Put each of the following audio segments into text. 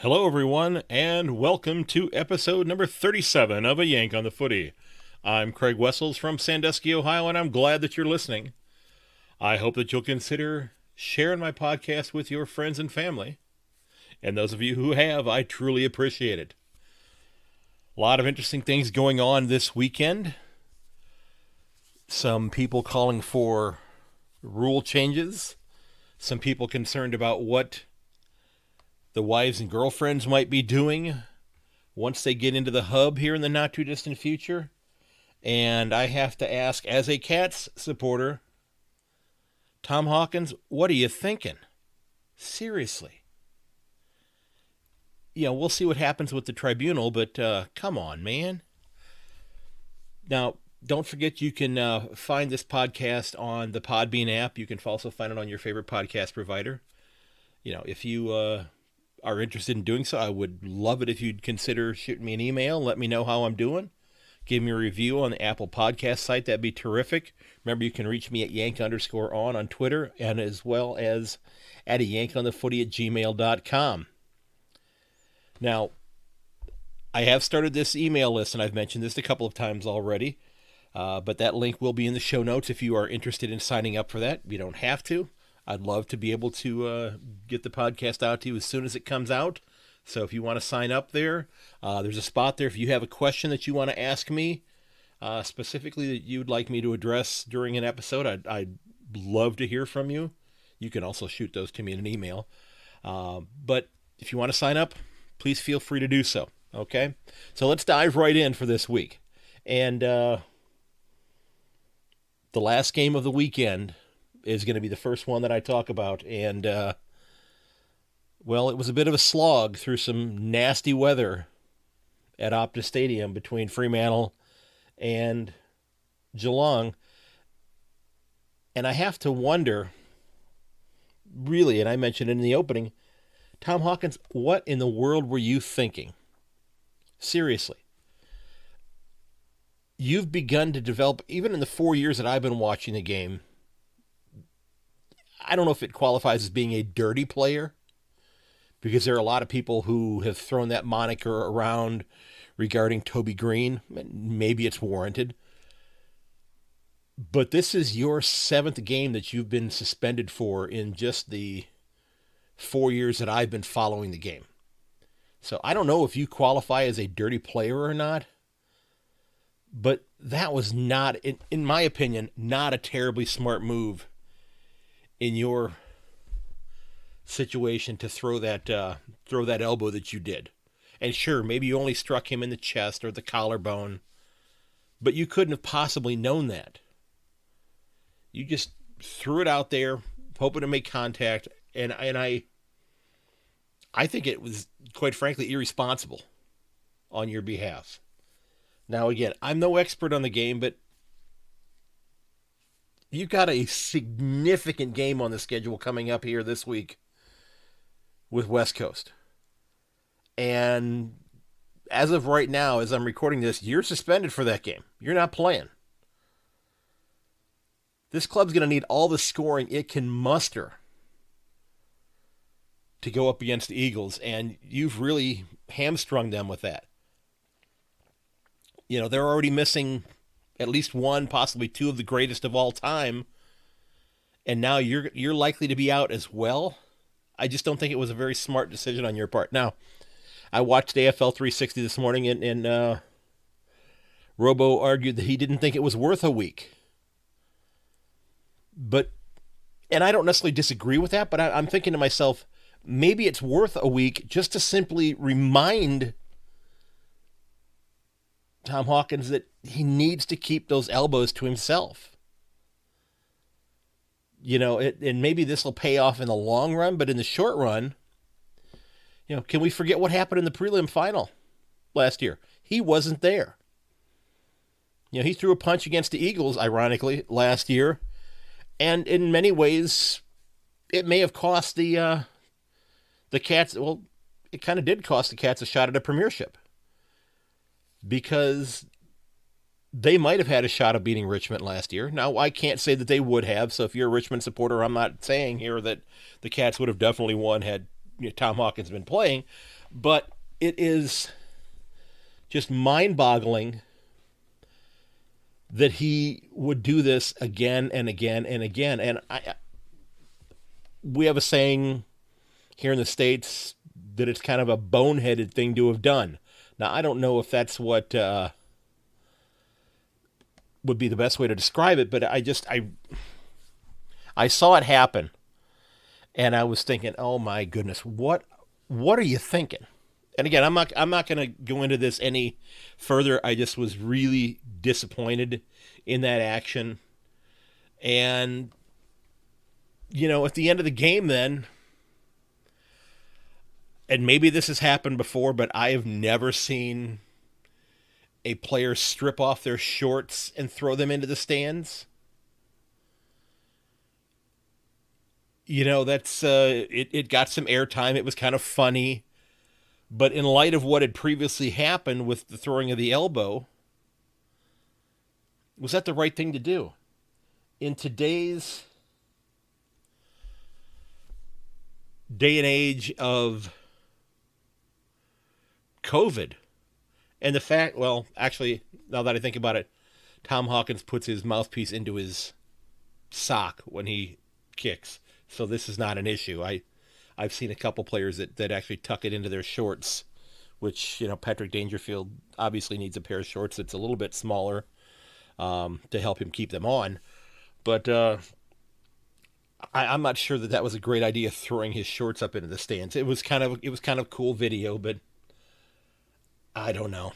Hello, everyone, and welcome to episode number 37 of A Yank on the Footy. I'm Craig Wessels from Sandusky, Ohio, and I'm glad that you're listening. I hope that you'll consider sharing my podcast with your friends and family. And those of you who have, I truly appreciate it. A lot of interesting things going on this weekend. Some people calling for rule changes. Some people concerned about what the wives and girlfriends might be doing once they get into the hub here in the not-too-distant future. And I have to ask, as a Cats supporter, Tom Hawkins, what are you thinking? Seriously. You know, we'll see what happens with the tribunal, but come on, man. Now, don't forget you can find this podcast on the Podbean app. You can also find it on your favorite podcast provider. You know, if you are interested in doing so, I would love it if you'd consider shooting me an email. Let me know how I'm doing. Give me a review on the Apple Podcast site. That'd be terrific. Remember, you can reach me at yank_on on Twitter, and as well as at ayankonthefooty@gmail.com. Now, I have started this email list, and I've mentioned this a couple of times already, but that link will be in the show notes if you are interested in signing up for that. You don't have to. I'd love to be able to get the podcast out to you as soon as it comes out. So if you want to sign up there, there's a spot there. If you have a question that you want to ask me, specifically that you'd like me to address during an episode, I'd love to hear from you. You can also shoot those to me in an email. But if you want to sign up, please feel free to do so. Okay? So let's dive right in for this week. And the last game of the weekend is going to be the first one that I talk about. And, well, it was a bit of a slog through some nasty weather at Optus Stadium between Fremantle and Geelong. And I have to wonder, really, and I mentioned it in the opening, Tom Hawkins, what in the world were you thinking? Seriously. You've begun to develop, even in the 4 years that I've been watching the game, I don't know if it qualifies as being a dirty player, because there are a lot of people who have thrown that moniker around regarding Toby Green. Maybe it's warranted. But this is your 7th game that you've been suspended for in just the 4 years that I've been following the game. So I don't know if you qualify as a dirty player or not, but that was not, in my opinion, not a terribly smart move in your situation to throw that elbow that you did. And sure, maybe you only struck him in the chest or the collarbone, but you couldn't have possibly known that. You just threw it out there, hoping to make contact, and I think it was, quite frankly, irresponsible on your behalf. Now, again, I'm no expert on the game, but you've got a significant game on the schedule coming up here this week with West Coast. And as of right now, as I'm recording this, you're suspended for that game. You're not playing. This club's going to need all the scoring it can muster to go up against the Eagles, and you've really hamstrung them with that. You know, they're already missing at least one, possibly two of the greatest of all time, and now you're likely to be out as well. I just don't think it was a very smart decision on your part. Now, I watched AFL 360 this morning, and Robo argued that he didn't think it was worth a week. And I don't necessarily disagree with that, but I'm thinking to myself, maybe it's worth a week just to simply remind Tom Hawkins that he needs to keep those elbows to himself. You know, and maybe this will pay off in the long run, but in the short run, you know, can we forget what happened in the prelim final last year? He wasn't there. You know, he threw a punch against the Eagles, ironically, last year, and in many ways, it may have cost the Cats, well, it kind of did cost the Cats a shot at a premiership, because they might have had a shot of beating Richmond last year. Now, I can't say that they would have, so if you're a Richmond supporter, I'm not saying here that the Cats would have definitely won had Tom Hawkins been playing, But it is just mind-boggling that he would do this again and again and again. And we have a saying here in the States that it's kind of a boneheaded thing to have done. Now, I don't know if that's what would be the best way to describe it, but I saw it happen, and I was thinking, oh my goodness, what are you thinking? And again, I'm not going to go into this any further. I just was really disappointed in that action. And, at the end of the game then, and maybe this has happened before, but I have never seen a player strip off their shorts and throw them into the stands. That's it got some airtime. It was kind of funny. But in light of what had previously happened with the throwing of the elbow, was that the right thing to do? In today's day and age of COVID, and the fact, well, actually, now that I think about it, Tom Hawkins puts his mouthpiece into his sock when he kicks. So this is not an issue. I've seen a couple players that actually tuck it into their shorts, which, Patrick Dangerfield obviously needs a pair of shorts that's a little bit smaller to help him keep them on. But I'm not sure that was a great idea, throwing his shorts up into the stands. It was kind of cool video, but I don't know.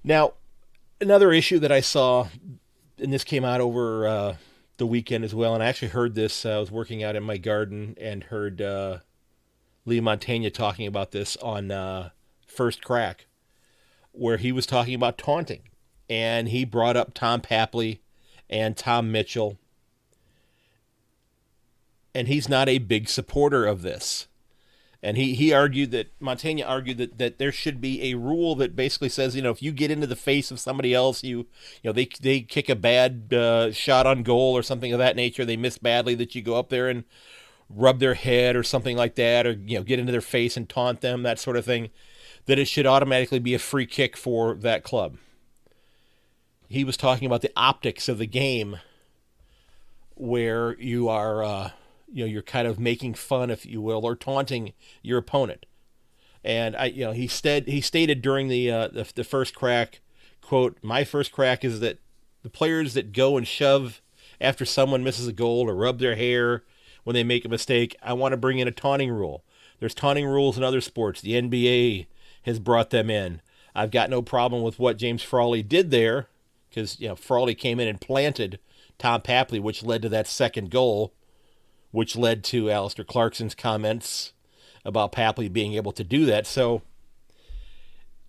Now, another issue that I saw, and this came out over the weekend as well, and I actually heard this. I was working out in my garden and heard Lee Montaigne talking about this on First Crack, where he was talking about taunting, and he brought up Tom Papley and Tom Mitchell, and he's not a big supporter of this. And he argued that, Montaigne argued that there should be a rule that basically says, if you get into the face of somebody else, they kick a bad shot on goal or something of that nature, they miss badly, that you go up there and rub their head or something like that, or get into their face and taunt them, that sort of thing, that it should automatically be a free kick for that club. He was talking about the optics of the game, where you are you're kind of making fun, if you will, or taunting your opponent. And he stated during the first crack, quote, "My first crack is that the players that go and shove after someone misses a goal or rub their hair when they make a mistake, I want to bring in a taunting rule. There's taunting rules in other sports. The NBA has brought them in. I've got no problem with what James Frawley did there, because Frawley came in and planted Tom Papley, which led to that second goal, which led to Alistair Clarkson's comments about Papley being able to do that. So,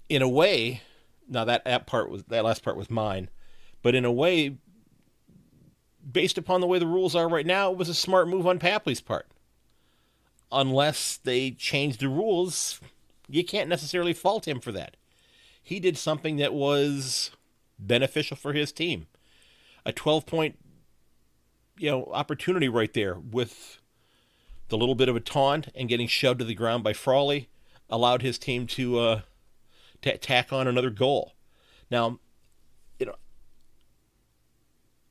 in a way, now that last part was mine, but in a way, based upon the way the rules are right now, it was a smart move on Papley's part. Unless they change the rules, you can't necessarily fault him for that. He did something that was beneficial for his team. A 12-point opportunity right there, with the little bit of a taunt and getting shoved to the ground by Frawley, allowed his team to tack on another goal. Now,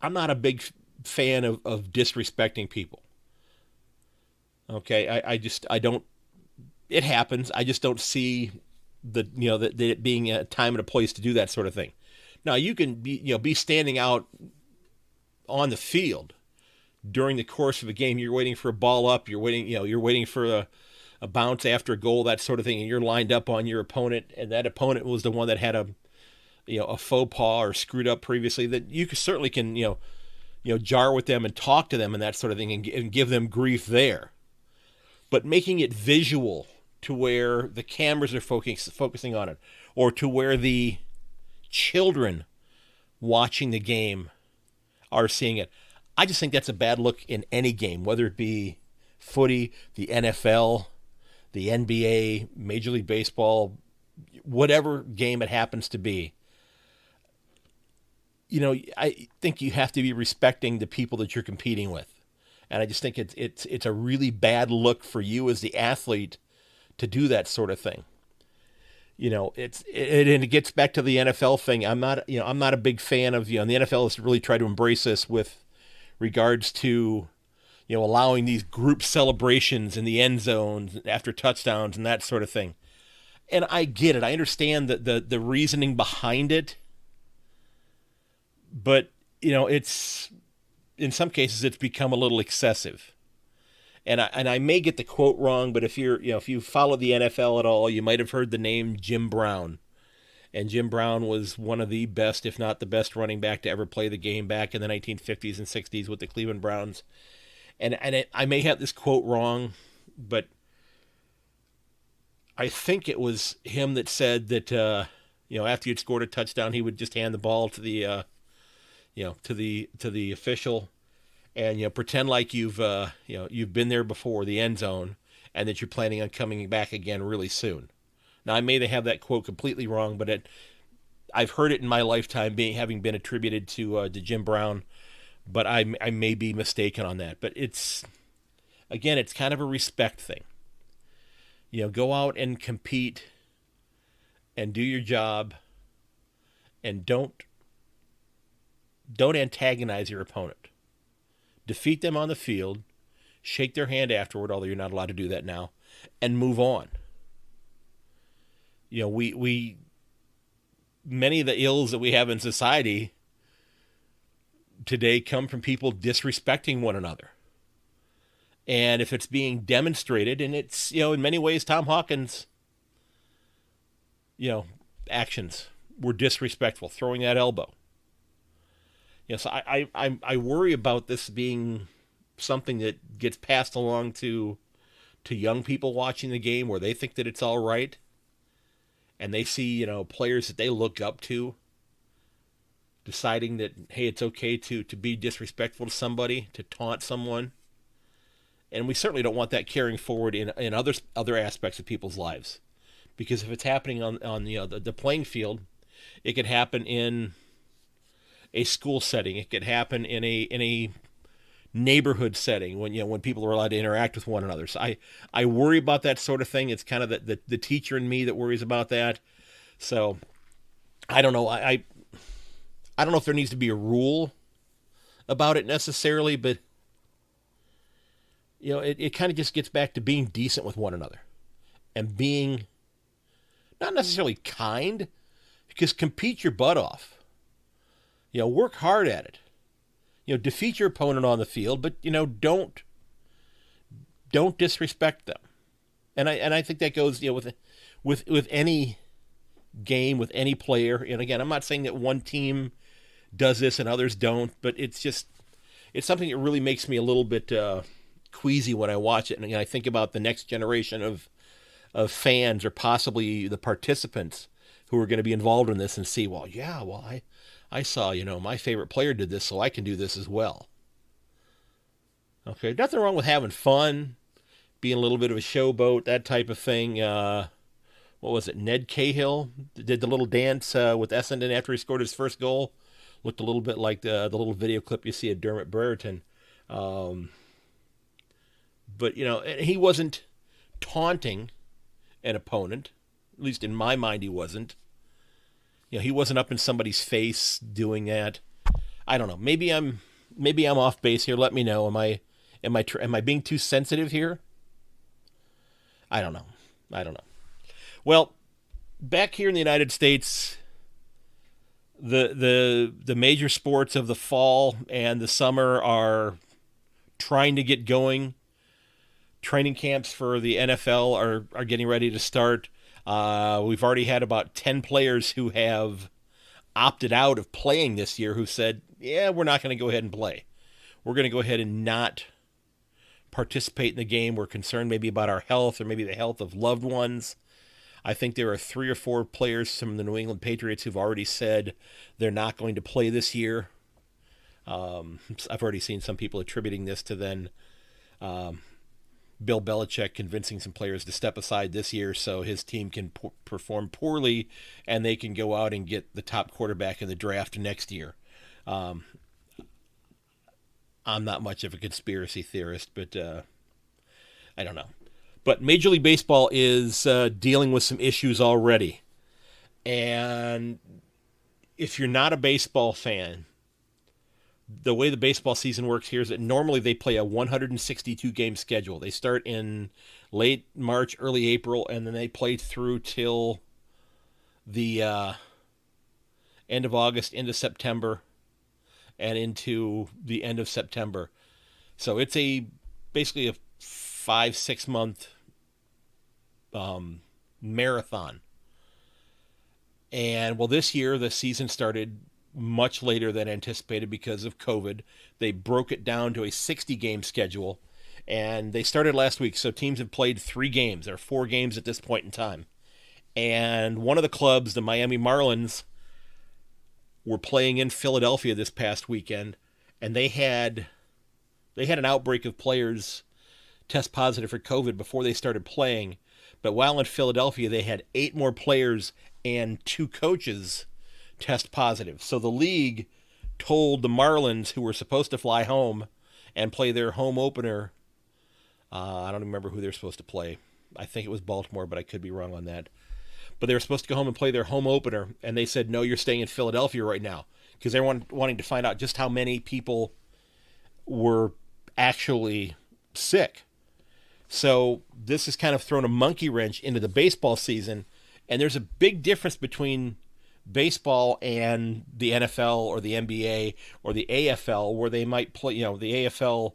I'm not a big fan of disrespecting people. Okay, I don't. It happens. I just don't see that it being a time and a place to do that sort of thing. Now, you can be standing out on the field during the course of a game. You're waiting for a ball up. You're waiting for a bounce after a goal, that sort of thing, and you're lined up on your opponent, and that opponent was the one that had a faux pas or screwed up previously. That you certainly can jar with them and talk to them and that sort of thing, and give them grief there. But making it visual to where the cameras are focusing on it, or to where the children watching the game are seeing it, I just think that's a bad look in any game, whether it be footy, the NFL, the NBA, Major League Baseball, whatever game it happens to be. I think you have to be respecting the people that you're competing with. And I just think it's a really bad look for you as the athlete to do that sort of thing. And it gets back to the NFL thing. I'm not a big fan of, and the NFL has really tried to embrace this with regards to, allowing these group celebrations in the end zones after touchdowns and that sort of thing. And I get it. I understand the reasoning behind it. But, it's, in some cases, it's become a little excessive. And I may get the quote wrong, but if you follow the NFL at all, you might have heard the name Jim Brown. And Jim Brown was one of the best, if not the best, running back to ever play the game back in the 1950s and 60s with the Cleveland Browns. I may have this quote wrong, but I think it was him that said that after you'd scored a touchdown, he would just hand the ball to the to the official. And pretend like you've been there before, the end zone, and that you're planning on coming back again really soon. Now I may have that quote completely wrong, but I've heard it in my lifetime having been attributed to Jim Brown, but I may be mistaken on that. But it's kind of a respect thing. Go out and compete, and do your job, and don't antagonize your opponent. Defeat them on the field, shake their hand afterward, although you're not allowed to do that now, and move on. We many of the ills that we have in society today come from people disrespecting one another. And if it's being demonstrated, and it's, in many ways, Tom Hawkins, actions were disrespectful, throwing that elbow. So I worry about this being something that gets passed along to young people watching the game, where they think that it's all right, and they see players that they look up to deciding that, hey, it's okay to be disrespectful to somebody, to taunt someone, and we certainly don't want that carrying forward in other aspects of people's lives, because if it's happening on the playing field, it could happen in a school setting. It could happen in a neighborhood setting when people are allowed to interact with one another. So I worry about that sort of thing. It's kind of the teacher in me that worries about that. So I don't know. I don't know if there needs to be a rule about it necessarily, but it kind of just gets back to being decent with one another and being not necessarily kind, because compete your butt off. Work hard at it. Defeat your opponent on the field, but don't disrespect them. And I think that goes with any game, with any player. And again, I'm not saying that one team does this and others don't, but it's something that really makes me a little bit queasy when I watch it. And I think about the next generation of fans, or possibly the participants who are going to be involved in this, and see, I saw, my favorite player did this, so I can do this as well. Okay, nothing wrong with having fun, being a little bit of a showboat, that type of thing. What was it? Ned Cahill did the little dance with Essendon after he scored his first goal. Looked a little bit like the little video clip you see of Dermot Brereton. But, he wasn't taunting an opponent. At least in my mind, he wasn't. He wasn't up in somebody's face doing that. I don't know. Maybe I'm off base here. Let me know. Am I being too sensitive here? I don't know. Well, back here in the United States, the major sports of the fall and the summer are trying to get going. Training camps for the NFL are getting ready to start. We've already had about 10 players who have opted out of playing this year, who said, yeah, we're not going to go ahead and play. We're going to go ahead and not participate in the game. We're concerned maybe about our health, or maybe the health of loved ones. I think there are 3 or 4 players from the New England Patriots who've already said they're not going to play this year. I've already seen some people attributing this to then Bill Belichick convincing some players to step aside this year so his team can perform poorly and they can go out and get the top quarterback in the draft next year. I'm not much of a conspiracy theorist, but I don't know. But Major League Baseball is dealing with some issues already. And if you're not a baseball fan, the way the baseball season works here is that normally they play a 162 game schedule. They start in late March, early April, and then they play through till the end of August, into September, and into the end of September. So it's basically a 5-6 month marathon. And well, this year the season started much later than anticipated because of COVID. They broke it down to a 60 game schedule, and they started last week. So teams have played 3 games. There are 4 games at this point in time. And one of the clubs, the Miami Marlins, were playing in Philadelphia this past weekend, and they had an outbreak of players test positive for COVID before they started playing. But while in Philadelphia, they had 8 more players and 2 coaches test positive. So the league told the Marlins, who were supposed to fly home and play their home opener, I don't remember who they're supposed to play. I think it was Baltimore, but I could be wrong on that. But they were supposed to go home and play their home opener, and they said, no, you're staying in Philadelphia right now, because they were wanting to find out just how many people were actually sick. So this has kind of thrown a monkey wrench into the baseball season, and there's a big difference between baseball and the NFL or the NBA or the AFL, where they might play, the AFL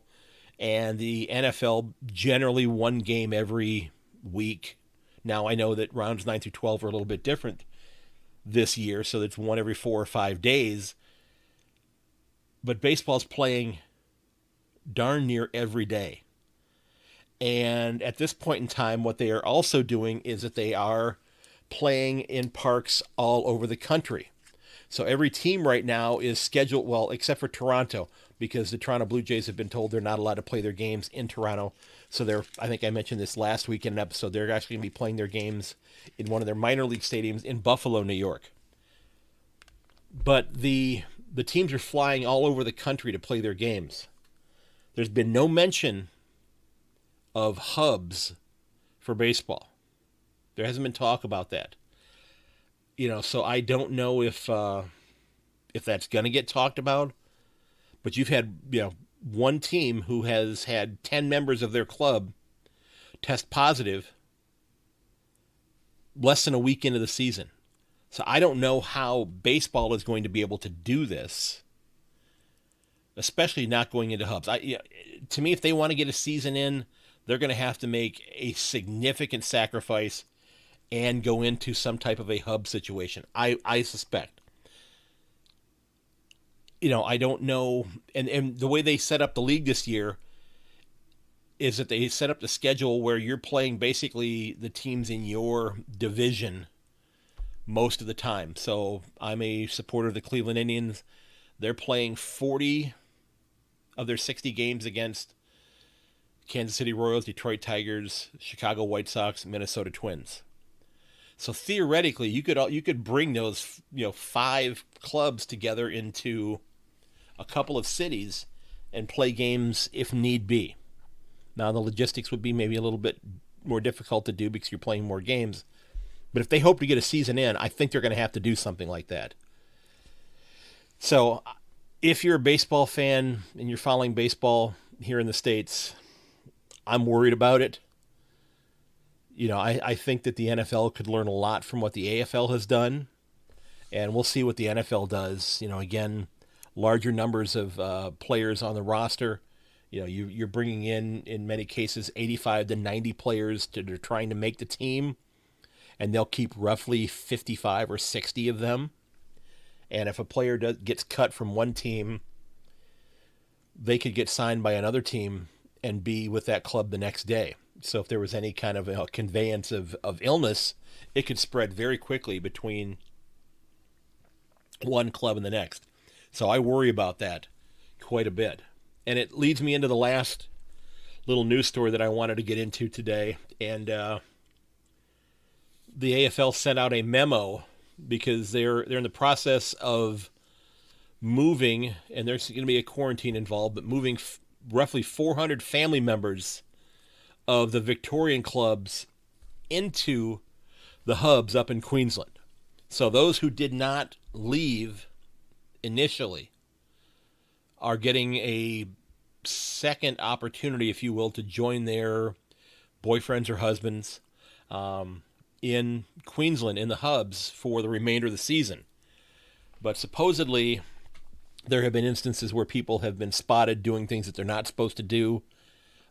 and the NFL generally 1 game every week. Now I know that rounds 9 through 12 are a little bit different this year, so it's 1 every 4 or 5 days. But baseball's playing darn near every day. And at this point in time, what they are also doing is that they are playing in parks all over the country. So every team right now is scheduled, well, except for Toronto, because the Toronto Blue Jays have been told they're not allowed to play their games in Toronto. So I think I mentioned this last week in an episode, they're actually going to be playing their games in one of their minor league stadiums in Buffalo, New York. But the teams are flying all over the country to play their games. There's been no mention of hubs for baseball. There hasn't been talk about that. So I don't know if that's going to get talked about. But you've had, one team who has had 10 members of their club test positive less than a week into the season. So I don't know how baseball is going to be able to do this, especially not going into hubs. To me, if they want to get a season in, they're going to have to make a significant sacrifice and go into some type of a hub situation, I suspect. I don't know. And the way they set up the league this year is that they set up the schedule where you're playing basically the teams in your division most of the time. So I'm a supporter of the Cleveland Indians. They're playing 40 of their 60 games against Kansas City Royals, Detroit Tigers, Chicago White Sox, Minnesota Twins. So theoretically, you could bring those 5 clubs together into a couple of cities and play games if need be. Now the logistics would be maybe a little bit more difficult to do because you're playing more games. But if they hope to get a season in, I think they're going to have to do something like that. So if you're a baseball fan and you're following baseball here in the States, I'm worried about it. I think that the NFL could learn a lot from what the AFL has done, and we'll see what the NFL does. Again, larger numbers of players on the roster. You're bringing in many cases, 85 to 90 players that are trying to make the team, and they'll keep roughly 55 or 60 of them. And if a player gets cut from one team, they could get signed by another team and be with that club the next day. So if there was any kind of conveyance of illness, it could spread very quickly between one club and the next. So I worry about that quite a bit. And it leads me into the last little news story that I wanted to get into today. And the AFL sent out a memo because they're in the process of moving, and there's going to be a quarantine involved, but moving roughly 400 family members of the Victorian clubs into the hubs up in Queensland. So those who did not leave initially are getting a second opportunity, if you will, to join their boyfriends or husbands in Queensland in the hubs for the remainder of the season. But supposedly there have been instances where people have been spotted doing things that they're not supposed to do.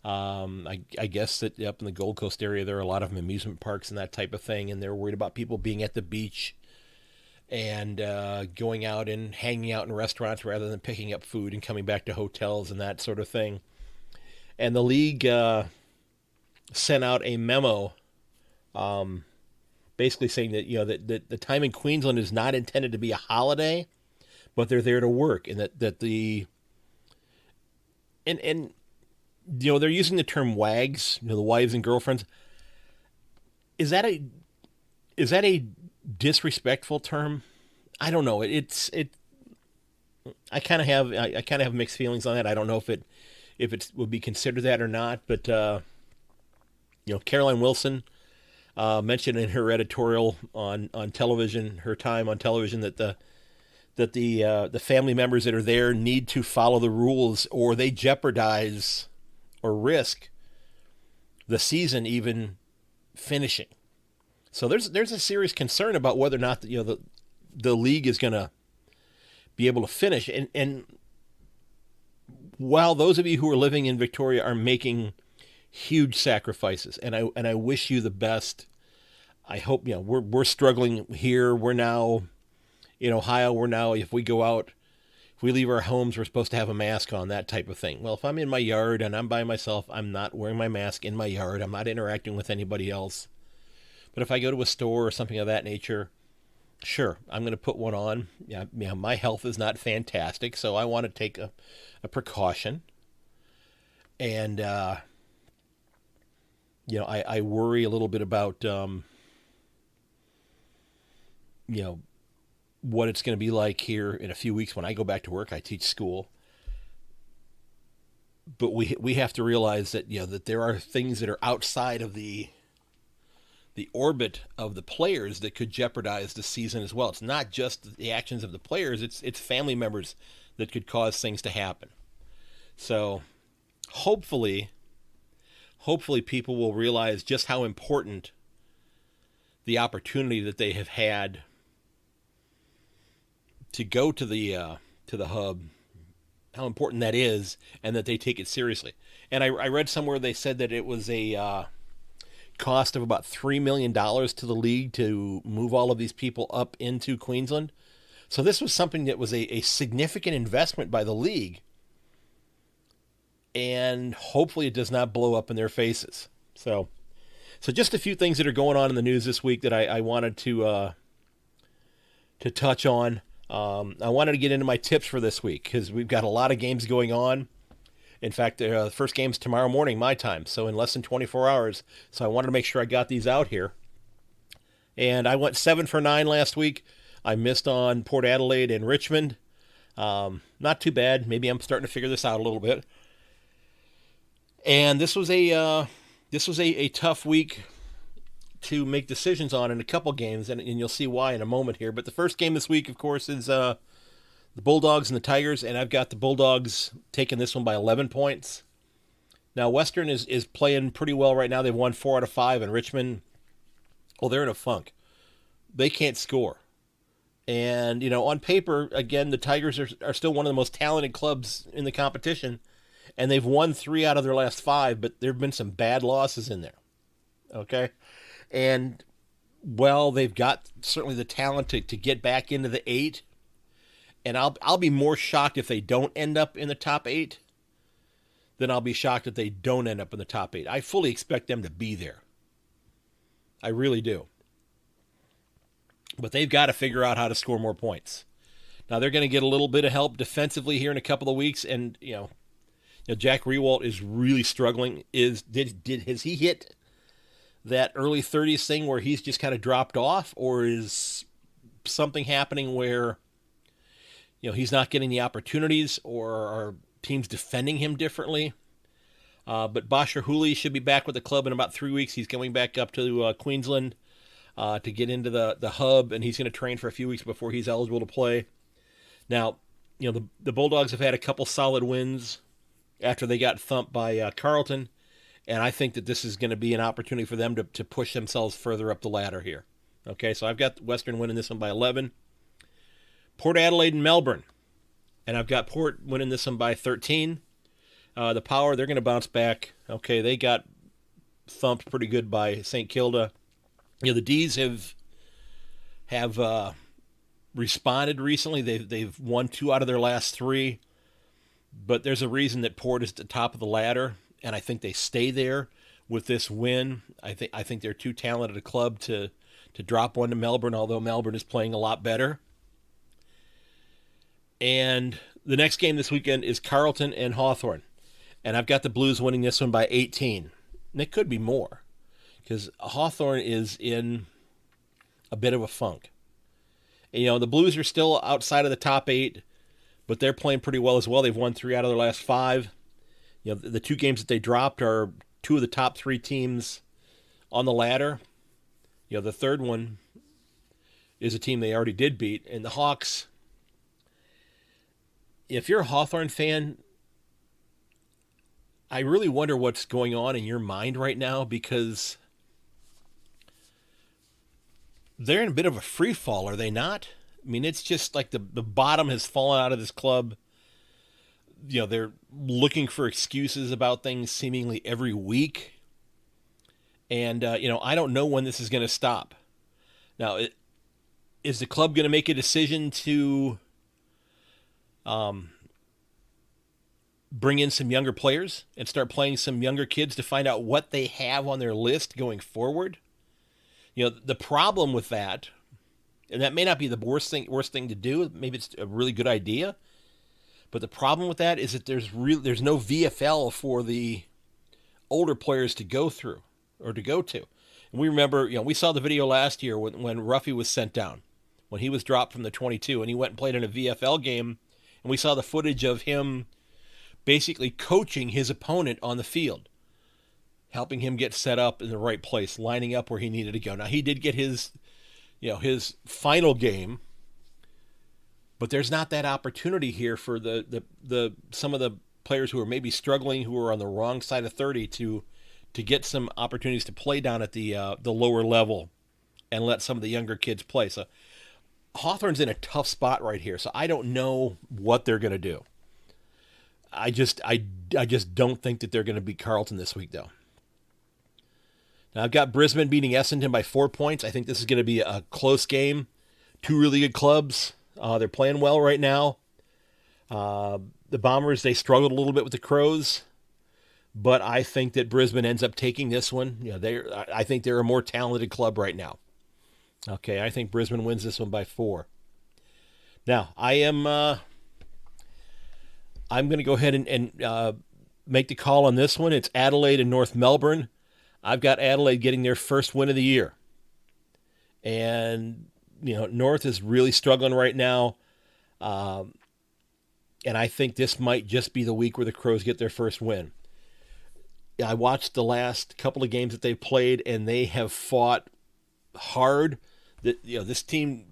I guess that up in the Gold Coast area there are a lot of amusement parks and that type of thing, and they're worried about people being at the beach and going out and hanging out in restaurants rather than picking up food and coming back to hotels and that sort of thing. And the league sent out a memo basically saying that, that the time in Queensland is not intended to be a holiday, but they're there to work, and that the and they're using the term wags, the wives and girlfriends. Is that a disrespectful term? I don't know. I kind of have mixed feelings on that. I don't know if it would be considered that or not. But Caroline Wilson mentioned in her editorial on television, her time on television, that the family members that are there need to follow the rules, or they jeopardize or risk the season even finishing. So there's a serious concern about whether or not the league is going to be able to finish. And while those of you who are living in Victoria are making huge sacrifices, and I wish you the best. I hope we're struggling here. We're now in Ohio. We're now, if we go out, if we leave our homes, we're supposed to have a mask on, that type of thing. Well, if I'm in my yard and I'm by myself, I'm not wearing my mask in my yard. I'm not interacting with anybody else. But if I go to a store or something of that nature, sure, I'm going to put one on. My health is not fantastic, so I want to take a precaution. And I worry a little bit about what it's going to be like here in a few weeks when I go back to work. I teach school. But we have to realize that that there are things that are outside of the orbit of the players that could jeopardize the season as well. It's not just the actions of the players, it's family members that could cause things to happen. So hopefully people will realize just how important the opportunity that they have had to go to the hub, how important that is, and that they take it seriously. And I read somewhere they said that it was a cost of about $3 million to the league to move all of these people up into Queensland. So this was something that was a significant investment by the league, and hopefully it does not blow up in their faces. So just a few things that are going on in the news this week that I wanted to touch on. I wanted to get into my tips for this week because we've got a lot of games going on. In fact, the first game's tomorrow morning, my time, so in less than 24 hours. So I wanted to make sure I got these out here. And I went 7 for 9 last week. I missed on Port Adelaide and Richmond. Not too bad. Maybe I'm starting to figure this out a little bit. And this was a tough week to make decisions on in a couple games, and you'll see why in a moment here. But the first game this week, of course, is the Bulldogs and the Tigers, and I've got the Bulldogs taking this one by 11 points. Now, Western is playing pretty well right now. They've won 4 out of 5, and Richmond, well, they're in a funk. They can't score. And, on paper, again, the Tigers are still one of the most talented clubs in the competition, and they've won 3 out of their last 5, but there have been some bad losses in there. Okay? And, well, they've got certainly the talent to get back into the 8, and I'll be more shocked if they don't end up in the top 8 than I'll be shocked if they don't end up in the top 8. I fully expect them to be there. I really do. But they've got to figure out how to score more points. Now, they're going to get a little bit of help defensively here in a couple of weeks, and, Jack Rewalt is really struggling. Has he hit that early 30s thing where he's just kind of dropped off, or is something happening where he's not getting the opportunities, or are teams defending him differently? But Basher Hooley should be back with the club in about 3 weeks. He's going back up to Queensland to get into the hub, and he's going to train for a few weeks before he's eligible to play. Now, the Bulldogs have had a couple solid wins after they got thumped by Carlton, and I think that this is going to be an opportunity for them to push themselves further up the ladder here. Okay, so I've got Western winning this one by 11. Port Adelaide and Melbourne, and I've got Port winning this one by 13. The Power, they're going to bounce back. Okay, they got thumped pretty good by St. Kilda. The D's have responded recently. They've won 2 out of their last 3, but there's a reason that Port is at the top of the ladder, and I think they stay there with this win. I think they're too talented a club to drop one to Melbourne, although Melbourne is playing a lot better. And the next game this weekend is Carlton and Hawthorn, and I've got the Blues winning this one by 18. And it could be more, because Hawthorn is in a bit of a funk. And, the Blues are still outside of the top 8, but they're playing pretty well as well. They've won 3 out of their last 5. The 2 games that they dropped are 2 of the top 3 teams on the ladder. The third one is a team they already did beat. And the Hawks, if you're a Hawthorn fan, I really wonder what's going on in your mind right now, because they're in a bit of a free fall, are they not? I mean, it's just like the bottom has fallen out of this club. They're looking for excuses about things seemingly every week. And, I don't know when this is going to stop. Now, is the club going to make a decision to bring in some younger players and start playing some younger kids to find out what they have on their list going forward? The problem with that, and that may not be the worst thing to do, maybe it's a really good idea, but the problem with that is that there's no VFL for the older players to go through or to go to. And we remember, we saw the video last year when Ruffy was sent down, when he was dropped from the 22, and he went and played in a VFL game, and we saw the footage of him basically coaching his opponent on the field, helping him get set up in the right place, lining up where he needed to go. Now, he did get his final game, but there's not that opportunity here for the some of the players who are maybe struggling, who are on the wrong side of 30, to get some opportunities to play down at the lower level and let some of the younger kids play. So Hawthorn's in a tough spot right here. So I don't know what they're going to do. I just don't think that they're going to beat Carlton this week, though. Now, I've got Brisbane beating Essendon by 4 points. I think this is going to be a close game. 2 really good clubs. They're playing well right now. The Bombers, they struggled a little bit with the Crows, but I think that Brisbane ends up taking this one. I think they're a more talented club right now. Okay, I think Brisbane wins this one by 4. Now, I'm going to go ahead and make the call on this one. It's Adelaide and North Melbourne. I've got Adelaide getting their first win of the year. And, North is really struggling right now. And I think this might just be the week where the Crows get their first win. I watched the last couple of games that they've played, and they have fought hard. This team,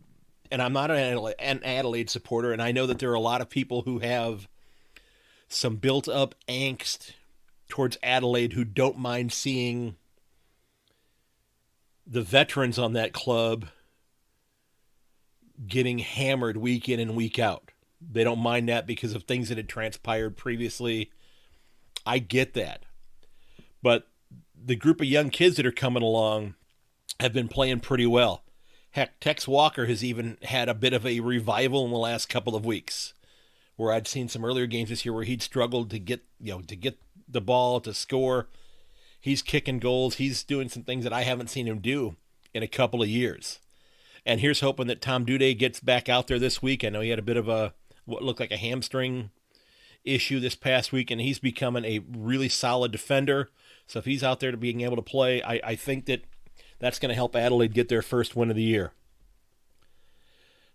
and I'm not an Adelaide supporter, and I know that there are a lot of people who have some built-up angst towards Adelaide who don't mind seeing the veterans on that club getting hammered week in and week out. They don't mind that because of things that had transpired previously. I get that. But the group of young kids that are coming along have been playing pretty well. Heck, Tex Walker has even had a bit of a revival in the last couple of weeks, where I'd seen some earlier games this year where he'd struggled to get the ball, to score. He's kicking goals. He's doing some things that I haven't seen him do in a couple of years. And here's hoping that Tom Duday gets back out there this week. I know he had a bit of what looked like a hamstring issue this past week, and he's becoming a really solid defender. So if he's out there to being able to play, I think that's going to help Adelaide get their first win of the year.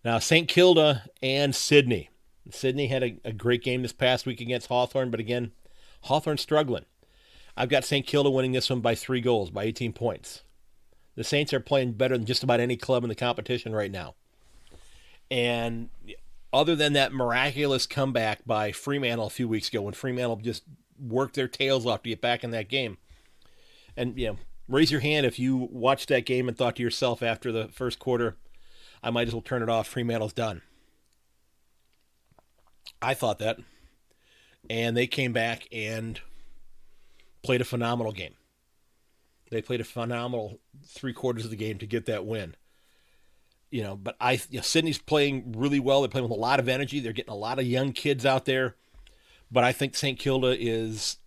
Now, St. Kilda and Sydney. Sydney had a great game this past week against Hawthorn, but again, Hawthorn's struggling. I've got St. Kilda winning this one by 3 goals, by 18 points. The Saints are playing better than just about any club in the competition right now. And other than that miraculous comeback by Fremantle a few weeks ago, when Fremantle just worked their tails off to get back in that game. And, raise your hand if you watched that game and thought to yourself after the first quarter, I might as well turn it off. Fremantle's done. I thought that. And they came back and played a phenomenal game. They played a phenomenal 3/4 of the game to get that win. But Sydney's playing really well. They're playing with a lot of energy. They're getting a lot of young kids out there. But I think St. Kilda is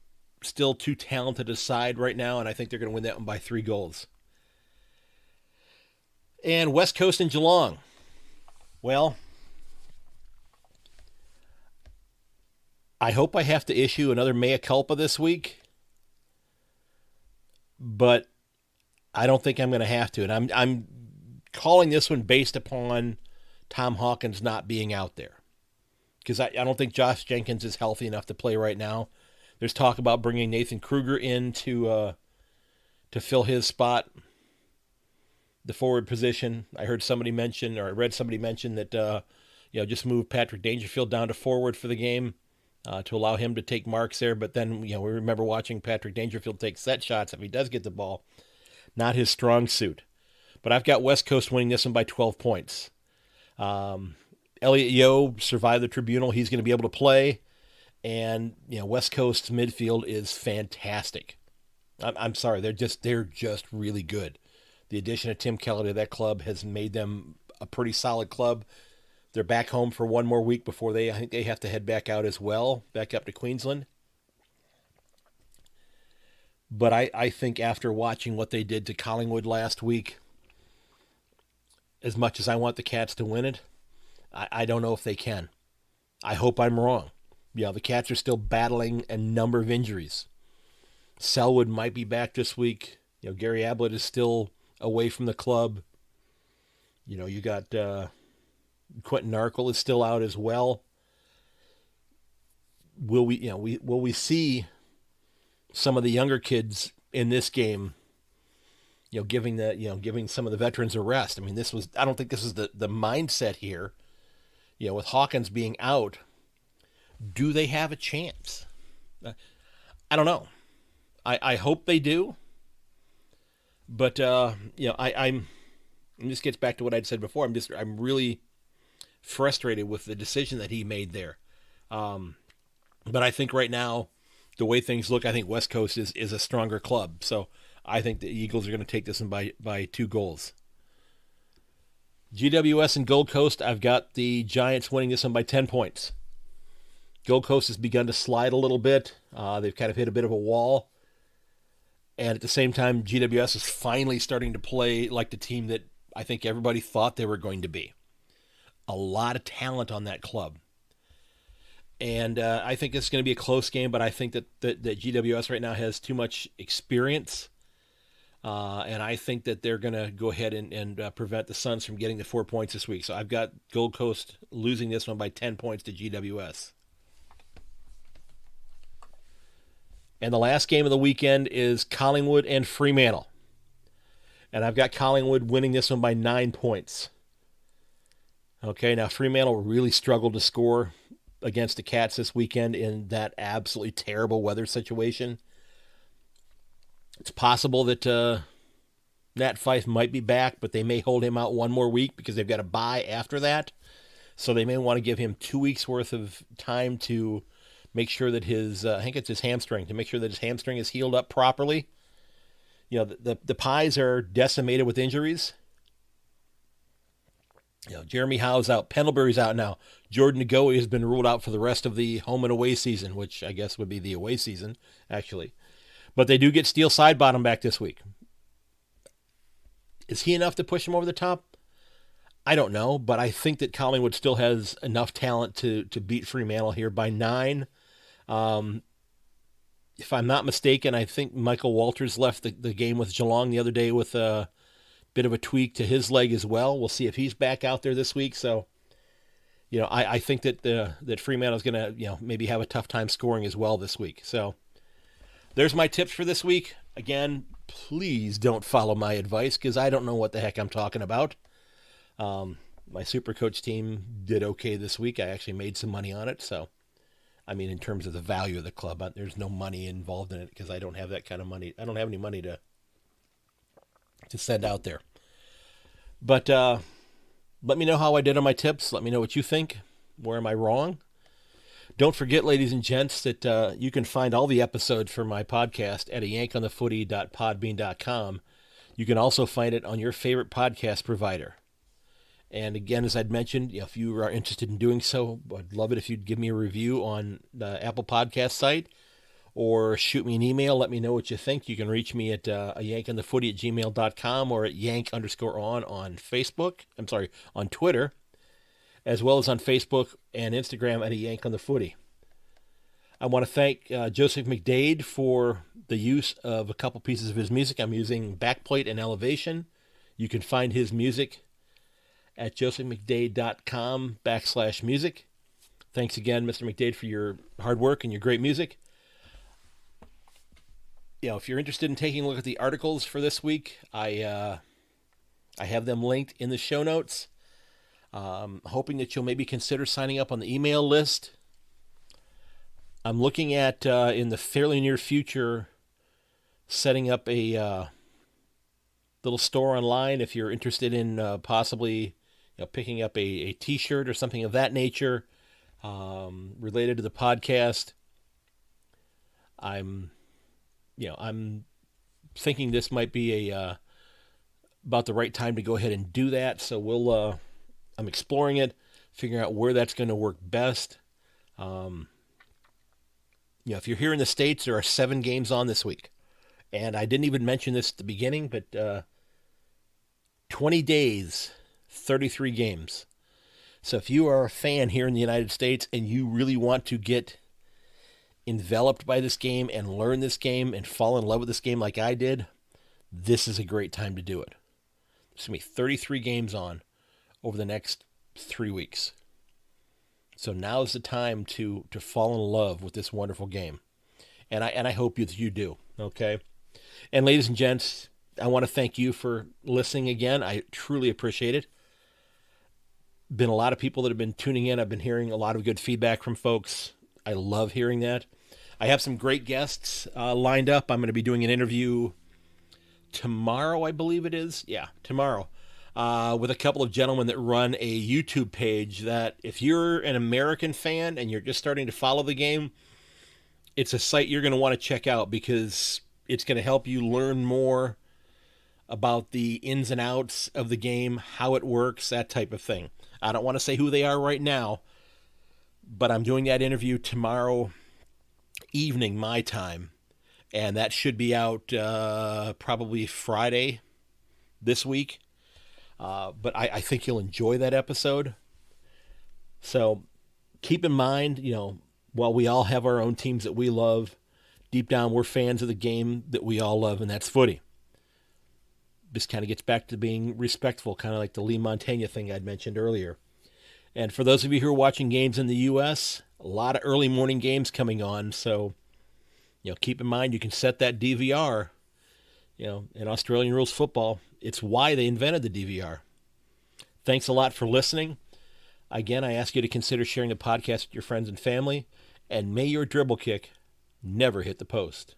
still too talented to decide right now, and I think they're going to win that one by 3 goals. And West Coast and Geelong. Well, I hope I have to issue another mea culpa this week, but I don't think I'm going to have to. And I'm calling this one based upon Tom Hawkins not being out there, because I don't think Josh Jenkins is healthy enough to play right now. There's talk about bringing Nathan Kruger in to fill his spot, the forward position. I heard somebody mention, or I read somebody mention that just move Patrick Dangerfield down to forward for the game to allow him to take marks there. But then we remember watching Patrick Dangerfield take set shots if he does get the ball. Not his strong suit. But I've got West Coast winning this one by 12 points. Elliot Yeo survived the tribunal. He's going to be able to play. And, West Coast's midfield is fantastic. I'm sorry. They're just really good. The addition of Tim Kelly to that club has made them a pretty solid club. They're back home for one more week before I think they have to head back out as well, back up to Queensland. But I think after watching what they did to Collingwood last week, as much as I want the Cats to win it, I don't know if they can. I hope I'm wrong. The Cats are still battling a number of injuries. Selwood might be back this week. Gary Ablett is still away from the club. You got Quentin Narkle is still out as well. Will we see some of the younger kids in this game, giving some of the veterans a rest? I don't think this is the mindset here. With Hawkins being out, do they have a chance? I don't know. I hope they do. But and this gets back to what I'd said before. I'm really frustrated with the decision that he made there. But I think right now, the way things look, I think West Coast is a stronger club. So I think the Eagles are going to take this one by 2 goals. GWS and Gold Coast, I've got the Giants winning this one by 10 points. Gold Coast has begun to slide a little bit. They've kind of hit a bit of a wall. And at the same time, GWS is finally starting to play like the team that I think everybody thought they were going to be. A lot of talent on that club. And I think it's going to be a close game, but I think that GWS right now has too much experience. And I think that they're going to go ahead and prevent the Suns from getting the 4 points this week. So I've got Gold Coast losing this one by 10 points to GWS. And the last game of the weekend is Collingwood and Fremantle. And I've got Collingwood winning this one by 9 points. Okay, now Fremantle really struggled to score against the Cats this weekend in that absolutely terrible weather situation. It's possible that Nat Fyfe might be back, but they may hold him out one more week because they've got a bye after that. So they may want to give him 2 weeks worth of time to make sure that I think it's his hamstring, to make sure that his hamstring is healed up properly. The Pies are decimated with injuries. Jeremy Howe's out. Pendlebury's out now. Jordan Ngoe has been ruled out for the rest of the home and away season, which I guess would be the away season, actually. But they do get Steele Sidebottom back this week. Is he enough to push him over the top? I don't know, but I think that Collingwood still has enough talent to beat Fremantle here by 9. If I'm not mistaken, I think Michael Walters left the game with Geelong the other day with a bit of a tweak to his leg as well. We'll see if he's back out there this week. So, I think that Fremantle is going to maybe have a tough time scoring as well this week. So there's my tips for this week. Again, please don't follow my advice because I don't know what the heck I'm talking about. My Supercoach team did okay this week. I actually made some money on it. So, I mean, in terms of the value of the club, there's no money involved in it because I don't have that kind of money. I don't have any money to send out there. But let me know how I did on my tips. Let me know what you think. Where am I wrong? Don't forget, ladies and gents, that you can find all the episodes for my podcast at ayankonthefooty.podbean.com. You can also find it on your favorite podcast provider. And again, as I'd mentioned, if you are interested in doing so, I'd love it if you'd give me a review on the Apple Podcast site or shoot me an email. Let me know what you think. You can reach me at ayankonthefooty@gmail.com or at yank_on Facebook. I'm sorry, on Twitter, as well as on Facebook and Instagram at ayankonthefooty. I want to thank Joseph McDade for the use of a couple pieces of his music. I'm using Backplate and Elevation. You can find his music at josephmcdade.com/music. Thanks again, Mr. McDade, for your hard work and your great music. If you're interested in taking a look at the articles for this week, I have them linked in the show notes. Hoping that you'll maybe consider signing up on the email list. I'm looking at, in the fairly near future, setting up a little store online if you're interested in possibly picking up a t-shirt or something of that nature related to the podcast. I'm thinking this might be about the right time to go ahead and do that. So I'm exploring it, figuring out where that's going to work best. If you're here in the States, there are 7 games on this week. And I didn't even mention this at the beginning, but 20 days, 33 games. So if you are a fan here in the United States and you really want to get enveloped by this game and learn this game and fall in love with this game like I did, this is a great time to do it. There's going to be 33 games on over the next 3 weeks. So now is the time to fall in love with this wonderful game. And I hope that you do, okay? And ladies and gents, I want to thank you for listening again. I truly appreciate it. Been a lot of people that have been tuning in. I've been hearing a lot of good feedback from folks. I love hearing that. I have some great guests lined up. I'm going to be doing an interview tomorrow, I believe it is. Yeah, tomorrow. With a couple of gentlemen that run a YouTube page that if you're an American fan and you're just starting to follow the game, it's a site you're going to want to check out because it's going to help you learn more about the ins and outs of the game, how it works, that type of thing. I don't want to say who they are right now, but I'm doing that interview tomorrow evening, my time, and that should be out probably Friday this week. But I think you'll enjoy that episode. So keep in mind, while we all have our own teams that we love, deep down we're fans of the game that we all love, and that's footy. This kind of gets back to being respectful, kind of like the Lee Montaigne thing I'd mentioned earlier. And for those of you who are watching games in the U.S., a lot of early morning games coming on. So, keep in mind you can set that DVR. In Australian rules football, it's why they invented the DVR. Thanks a lot for listening. Again, I ask you to consider sharing the podcast with your friends and family. And may your dribble kick never hit the post.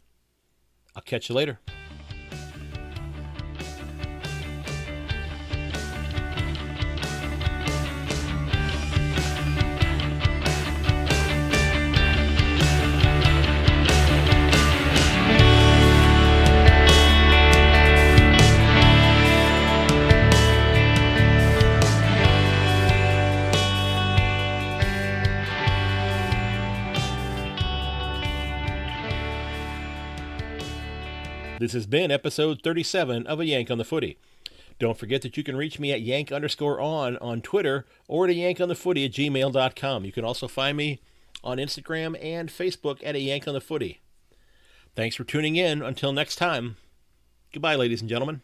I'll catch you later. This has been episode 37 of A Yank on the Footy. Don't forget that you can reach me at yank_on on Twitter or at ayankonthefooty@gmail.com. You can also find me on Instagram and Facebook at A Yank on the Footy. Thanks for tuning in. Until next time, goodbye, ladies and gentlemen.